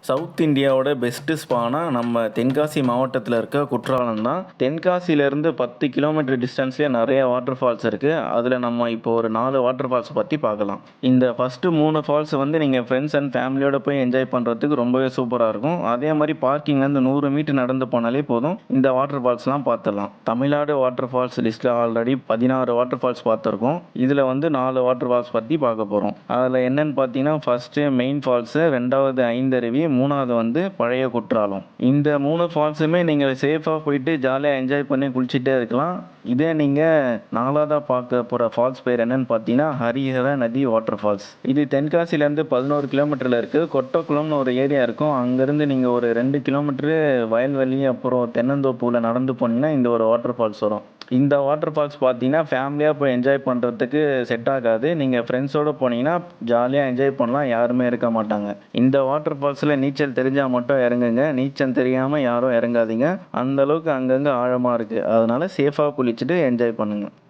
South இந்தியாவோட best ஸ்பானா நம்ம தென்காசி மாவட்டத்தில் இருக்க குற்றாலம் தான். தென்காசியிலேருந்து 10 கிலோமீட்டர் டிஸ்டன்ஸ்லேயே நிறைய வாட்டர் ஃபால்ஸ் இருக்குது. அதில் நம்ம இப்போ ஒரு 4 வாட்டர் ஃபால்ஸ் பற்றி பார்க்கலாம். இந்த ஃபஸ்ட்டு 3 ஃபால்ஸ் வந்து நீங்கள் ஃப்ரெண்ட்ஸ் அண்ட் ஃபேமிலியோட போய் என்ஜாய் பண்ணுறதுக்கு ரொம்பவே சூப்பராக இருக்கும். அதே மாதிரி பார்க்கிங்லேருந்து 100 மீட்டர் நடந்து போனாலே போதும், இந்த வாட்டர் ஃபால்ஸ்லாம் பார்த்துடலாம். தமிழ்நாடு வாட்டர் ஃபால்ஸ் லிஸ்ட்டில் ஆல்ரெடி 16 வாட்டர் ஃபால்ஸ் பார்த்துருக்கோம். இதில் வந்து 4 வாட்டர் ஃபால்ஸ் பற்றி பார்க்க போகிறோம். அதில் என்னென்னு பார்த்தீங்கன்னா, ஃபஸ்ட்டு மெயின் ஃபால்ஸு, 2வது ஐந்தருவி, 3வது வந்து பழைய குற்றாலம். இந்த 3 ஃபால்ஸுமே நீங்கள் சேஃபாக போயிட்டு ஜாலியாக என்ஜாய் பண்ணி குளிச்சுட்டே இருக்கலாம். இதே நீங்கள் 4வதாக பார்க்க போகிற ஃபால்ஸ் பேர் என்னன்னு பார்த்தீங்கன்னா, ஹரிஹர நதி வாட்டர் ஃபால்ஸ். இது தென்காசிலேருந்து 11 கிலோமீட்டரில் இருக்குது. கொட்டக்குளம்னு ஒரு ஏரியா இருக்கும். அங்கேருந்து நீங்கள் ஒரு 2 கிலோமீட்டரு வயல்வெளி அப்புறம் தென்னந்தோப்புல நடந்து போனீங்கன்னா இந்த ஒரு வாட்டர் ஃபால்ஸ் வரும். இந்த வாட்டர் ஃபால்ஸ் பார்த்தீங்கன்னா ஃபேமிலியாக போய் என்ஜாய் பண்ணுறதுக்கு செட் ஆகாது. நீங்கள் ஃப்ரெண்ட்ஸோடு போனீங்கன்னா ஜாலியாக என்ஜாய் பண்ணலாம், யாருமே இருக்க மாட்டாங்க. இந்த வாட்டர் ஃபால்ஸில் நீச்சல் தெரிஞ்சால் மட்டும் இறங்குங்க. நீச்சல் தெரியாமல் யாரும் இறங்காதீங்க. அந்தளவுக்கு அங்கங்கே ஆழமாக இருக்குது. அதனால் சேஃபாக குளிச்சுட்டு என்ஜாய் பண்ணுங்கள்.